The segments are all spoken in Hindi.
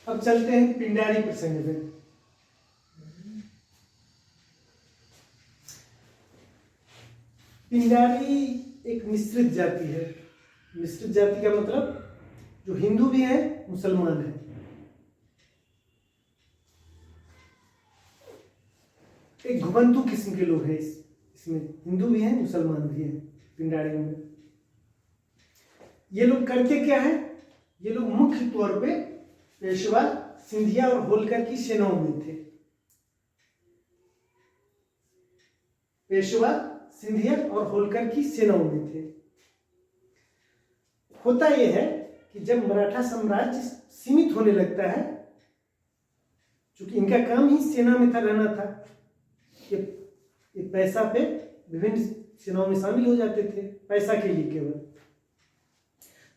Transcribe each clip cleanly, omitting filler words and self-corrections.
अब चलते हैं पिंडारी प्रसंग में। पिंडारी एक मिश्रित जाति है। मिश्रित जाति का मतलब जो हिंदू भी है, मुसलमान है। एक घुमंतु किस्म के लोग हैं। इसमें हिंदू भी हैं, मुसलमान भी हैं पिंडारियों में। ये लोग करते क्या है? ये लोग मुख्य तौर पे पेशवा, सिंधिया और होलकर की सेनाओं में थे। पेशवा, सिंधिया और होलकर की सेनाओं में थे। होता यह है कि जब मराठा साम्राज्य सीमित होने लगता है, चूंकि इनका काम ही सेना में था, रहना था, ये पैसा पे विभिन्न सेनाओं में शामिल हो जाते थे, पैसा के लिए केवल।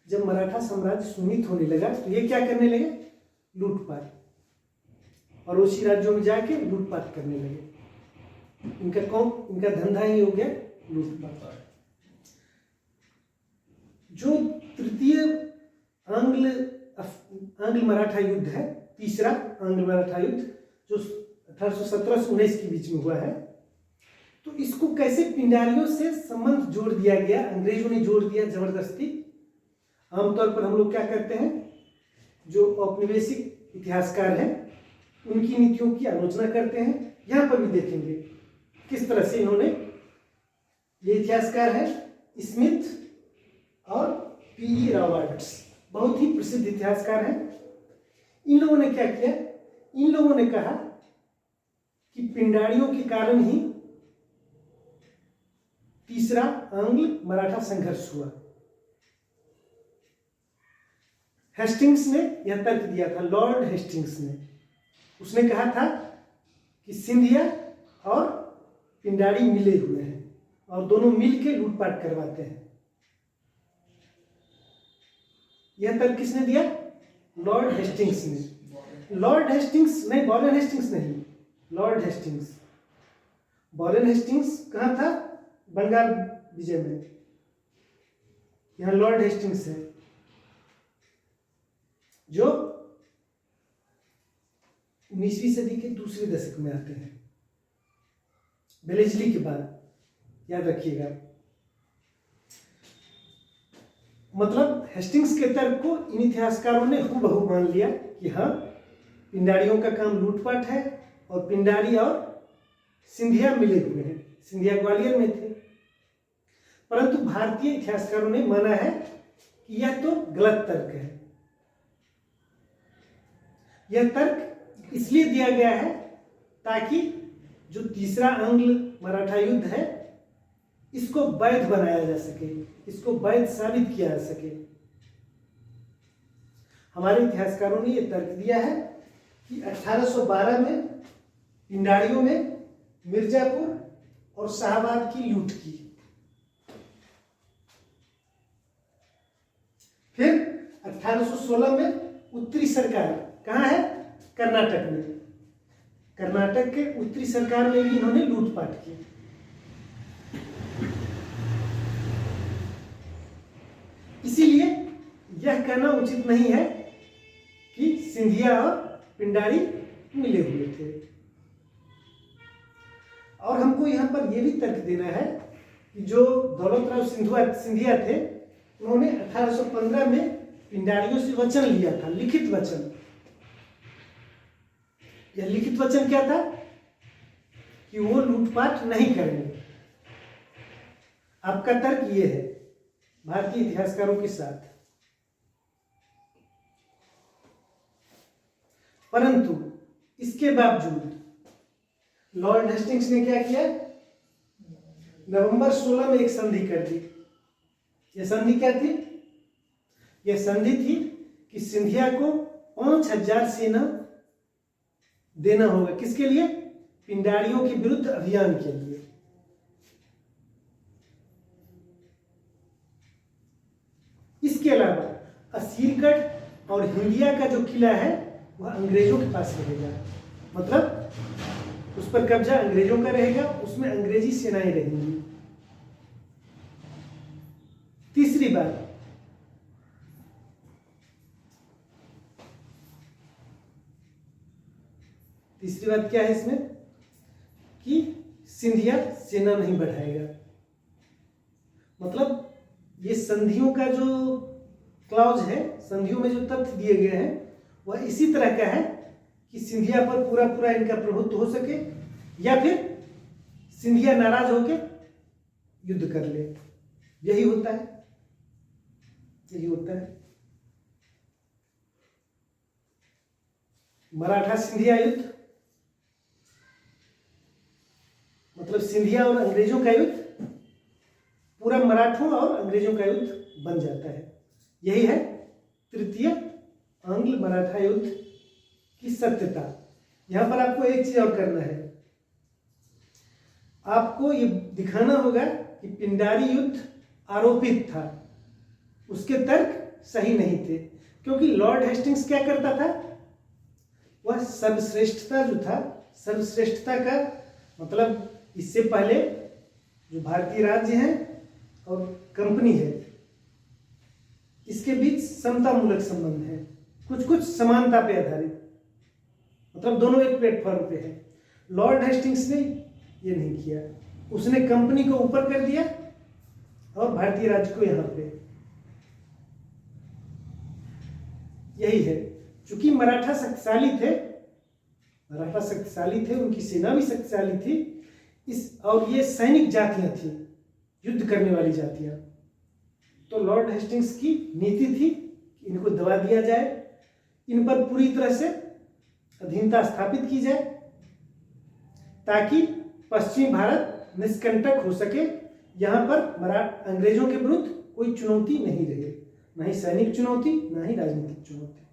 जब मराठा साम्राज्य सीमित होने लगा तो ये क्या करने लगे? लूटपाट, पड़ोसी राज्यों में जाके लूटपाट करने लगे। इनका धंधा ही हो गया लूटपाट। जो तृतीय आंग्ल मराठा युद्ध है, तीसरा आंग्ल मराठा युद्ध जो 1817 से 19 के बीच में हुआ है, तो इसको कैसे पिंडारियों से संबंध जोड़ दिया गया, अंग्रेजों ने जोड़ दिया जबरदस्ती। आमतौर पर हम लोग क्या करते हैं, जो औपनिवेशिक इतिहासकार हैं उनकी नीतियों की आलोचना करते हैं। यहां पर भी देखेंगे किस तरह से इन्होंने, ये इतिहासकार है स्मिथ और पी.ई. रॉबर्ट्स, बहुत ही प्रसिद्ध इतिहासकार हैं। इन लोगों ने क्या किया? इन लोगों ने कहा कि पिंडारियों के कारण ही तीसरा आंग्ल मराठा संघर्ष हुआ। हेस्टिंग्स ने यह तर्क दिया था, लॉर्ड हेस्टिंग्स ने। उसने कहा था कि सिंधिया और पिंडारी मिले हुए हैं और दोनों मिलकर लूटपाट करवाते हैं। यह तर्क किसने दिया? लॉर्ड हेस्टिंग्स ने। लॉर्ड हेस्टिंग्स नहीं, वॉरेन हेस्टिंग्स नहीं, लॉर्ड हेस्टिंग्स। वॉरेन हेस्टिंग्स कहाँ था? बंगाल विजय में। यहां लॉर्ड हेस्टिंग्स है जो 19वीं सदी के दूसरे दशक में आते हैं, बेलेजली के बाद, याद रखिएगा। मतलब हेस्टिंग्स के तर्क को इन इतिहासकारों ने हूबहू मान लिया कि हाँ, पिंडारियों का काम लूटपाट है और पिंडारी और सिंधिया मिले हुए हैं। सिंधिया ग्वालियर में थे, परंतु भारतीय इतिहासकारों ने माना है कि यह तो गलत तर्क है। यह तर्क इसलिए दिया गया है ताकि जो तीसरा आंग्ल मराठा युद्ध है इसको वैध बनाया जा सके, इसको वैध साबित किया जा सके। हमारे इतिहासकारों ने यह तर्क दिया है कि 1812 में पिंडारियों में मिर्जापुर और शाहबाद की लूट की। फिर 1816 में उत्तरी सरकार, कहाँ है? कर्नाटक में। कर्नाटक के उत्तरी सरकार में भी इन्होंने लूटपाट की। इसीलिए यह कहना उचित नहीं है कि सिंधिया और पिंडारी मिले हुए थे। और हमको यहां पर यह भी तर्क देना है कि जो दौलतराव सिंधिया थे, उन्होंने 1815 में पिंडारियों से वचन लिया था, लिखित वचन। यह लिखित वचन क्या था? कि वो लूटपाट नहीं करेंगे। आपका तर्क ये है भारतीय इतिहासकारों के साथ। परंतु इसके बावजूद लॉर्ड हेस्टिंग्स ने क्या किया? नवंबर 16 में एक संधि कर दी। यह संधि क्या थी? यह संधि थी कि सिंधिया को 5000 सेना देना होगा। किसके लिए? पिंडारियों के विरुद्ध अभियान के लिए। इसके अलावा असीरगढ़ और हिंदिया का जो किला है वह अंग्रेजों के पास रहेगा। मतलब उस पर कब्जा अंग्रेजों का रहेगा, उसमें अंग्रेजी सेनाएं रहेंगी। तीसरी बात, तीसरी बात क्या है इसमें कि सिंधिया सेना नहीं बढ़ाएगा। मतलब ये संधियों का जो क्लॉज है, संधियों में जो तथ्य दिए गए हैं वह इसी तरह का है कि सिंधिया पर पूरा पूरा इनका प्रभुत्व हो सके या फिर सिंधिया नाराज होके युद्ध कर ले। यही होता है, यही होता है। मराठा सिंधिया युद्ध मतलब सिंधिया और अंग्रेजों का युद्ध पूरा मराठों और अंग्रेजों का युद्ध बन जाता है। यही है तृतीय आंग्ल मराठा युद्ध की सत्यता। यहां पर आपको एक चीज और करना है, आपको ये दिखाना होगा कि पिंडारी युद्ध आरोपित था, उसके तर्क सही नहीं थे। क्योंकि लॉर्ड हेस्टिंग्स क्या करता था, वह सर्वश्रेष्ठता जो था, सर्वश्रेष्ठता का मतलब इससे पहले जो भारतीय राज्य है और कंपनी है इसके बीच समतामूलक संबंध है, कुछ कुछ समानता पे आधारित, मतलब दोनों एक प्लेटफॉर्म पे है। लॉर्ड हेस्टिंग्स ने ये नहीं किया, उसने कंपनी को ऊपर कर दिया और भारतीय राज्य को यहां पे। यही है, चूंकि मराठा शक्तिशाली थे, मराठा शक्तिशाली थे, उनकी सेना भी शक्तिशाली थी, इस और ये सैनिक जातियां थी, युद्ध करने वाली जातियां, तो लॉर्ड हेस्टिंग्स की नीति थी कि इनको दबा दिया जाए, इन पर पूरी तरह से अधीनता स्थापित की जाए ताकि पश्चिमी भारत निष्कंटक हो सके। यहां पर अंग्रेजों के विरुद्ध कोई चुनौती नहीं रहे, ना ही सैनिक चुनौती, ना ही राजनीतिक चुनौती।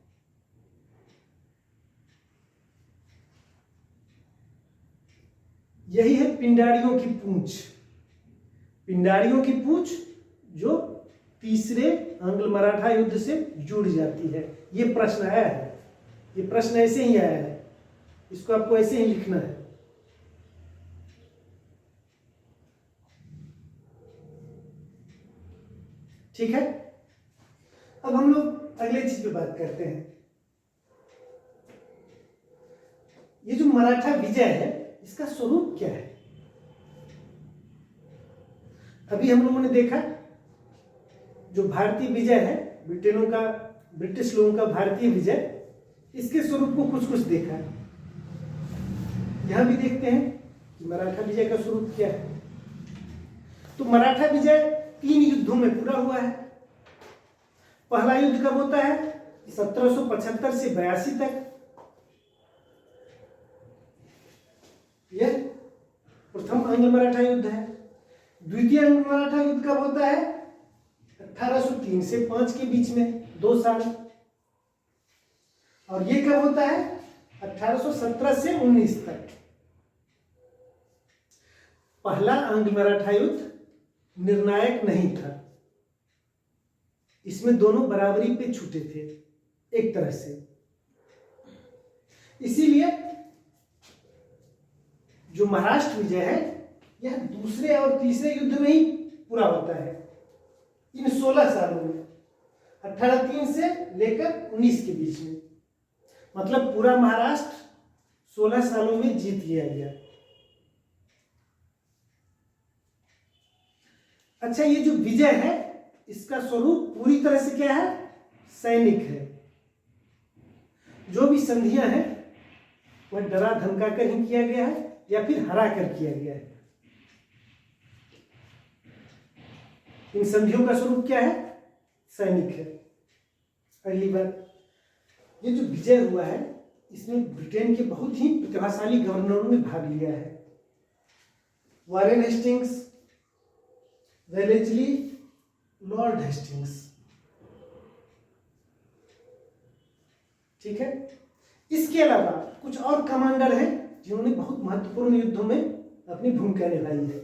यही है पिंडारियों की पूंछ, पिंडारियों की पूंछ जो तीसरे आंग्ल मराठा युद्ध से जुड़ जाती है। ये प्रश्न आया है, ये प्रश्न ऐसे ही आया है, इसको आपको ऐसे ही लिखना है। ठीक है, अब हम लोग अगले चीज पे बात करते हैं। ये जो मराठा विजय है इसका स्वरूप क्या है? अभी हम लोगों ने देखा जो भारतीय विजय है, ब्रिटिश लोगों का भारतीय विजय, इसके स्वरूप को कुछ कुछ देखा है। यहां भी देखते हैं कि मराठा विजय का स्वरूप क्या है। तो मराठा विजय 3 युद्धों में पूरा हुआ है। पहला युद्ध कब होता है? 1775 से 82 तक। यह प्रथम आंग्ल मराठा युद्ध है। द्वितीय आंग्ल मराठा युद्ध कब होता है? 1803 से 5 के बीच में, 2 साल। और ये कब होता है? 1817 से 19 तक। पहला आंग्ल मराठा युद्ध निर्णायक नहीं था, इसमें दोनों बराबरी पे छूटे थे एक तरह से। इसीलिए जो महाराष्ट्र विजय है यह दूसरे और तीसरे युद्ध में ही पूरा होता है, इन 16 सालों में, 1803 से लेकर 19 के बीच में। मतलब पूरा महाराष्ट्र 16 सालों में जीत लिया गया। अच्छा, ये जो विजय है इसका स्वरूप पूरी तरह से क्या है? सैनिक है। जो भी संधियां हैं वह डरा धमका कर ही किया गया है या फिर हरा कर किया गया है। इन संधियों का स्वरूप क्या है? सैनिक है। अगली बात, ये जो विजय हुआ है इसमें ब्रिटेन के बहुत ही प्रतिभाशाली गवर्नरों ने भाग लिया है। Warren Hastings, Wellesley, Lord Hastings. ठीक है, इसके अलावा कुछ और कमांडर हैं जिन्होंने बहुत महत्वपूर्ण युद्धों में अपनी भूमिका निभाई है।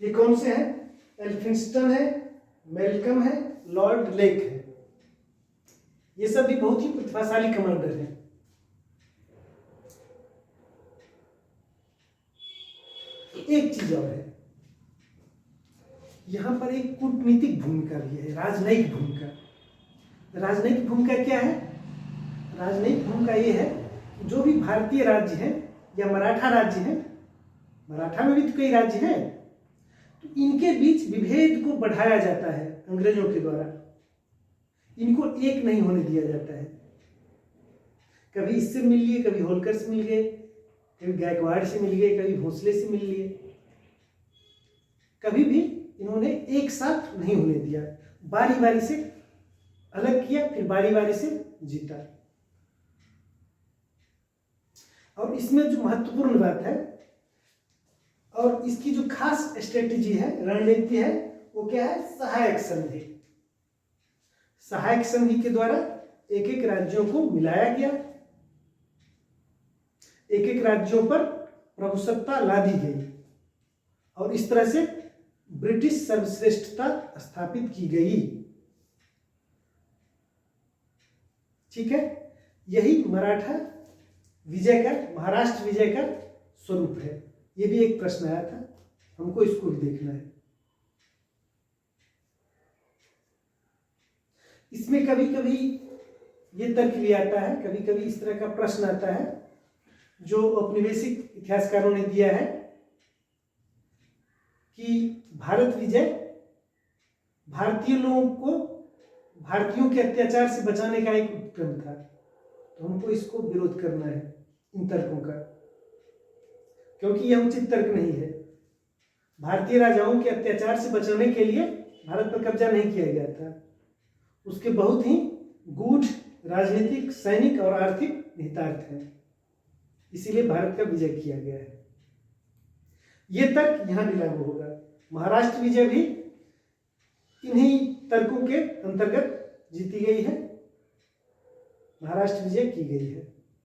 ये कौन से हैं? एल्फिंस्टन है, मेलकम है, लॉर्ड लेक है। ये सब भी बहुत ही प्रतिभाशाली कमांडर हैं। एक चीज और है, यहां पर एक कूटनीतिक भूमिका भी है, राजनयिक भूमिका। राजनयिक भूमिका क्या है? राजनयिक भूमिका ये है जो भी भारतीय राज्य हैं या मराठा राज्य हैं, मराठा में भी तो कई राज्य हैं, तो इनके बीच विभेद को बढ़ाया जाता है अंग्रेजों के द्वारा। इनको एक नहीं होने दिया जाता है। कभी इससे मिल लिए, कभी होलकर से मिल गए, कभी गायकवाड़ से मिल गए, कभी भोसले से मिल लिए, कभी भी इन्होंने एक साथ नहीं होने दिया। बारी बारी से अलग किया, फिर बारी बारी से जीता। और इसमें जो महत्वपूर्ण बात है और इसकी जो खास स्ट्रेटेजी है, रणनीति है, वो क्या है? सहायक संधि। सहायक संधि के द्वारा एक एक राज्यों को मिलाया गया, एक एक राज्यों पर प्रभुसत्ता ला दी गई और इस तरह से ब्रिटिश सर्वश्रेष्ठता स्थापित की गई। ठीक है, यही मराठा विजय का, महाराष्ट्र विजय का स्वरूप है। ये भी एक प्रश्न आया था, हमको इसको भी देखना है। इसमें कभी कभी ये तर्क भी आता है, कभी कभी इस तरह का प्रश्न आता है जो औपनिवेशिक इतिहासकारों ने दिया है कि भारत विजय भारतीय लोगों को भारतीयों के अत्याचार से बचाने का एक उपक्रम था। तो हमको इसको विरोध करना है इन तर्कों का, क्योंकि यह उचित तर्क नहीं है। भारतीय राजाओं के अत्याचार से बचाने के लिए भारत पर कब्जा नहीं किया गया था। उसके बहुत ही गूढ़ राजनीतिक, सैनिक और आर्थिक निहितार्थ हैं, इसीलिए भारत का विजय किया गया है। यह तर्क यहां भी लागू होगा। महाराष्ट्र विजय भी इन्हीं तर्कों के अंतर्गत जीती गई है, महाराष्ट्र विजय की गई है।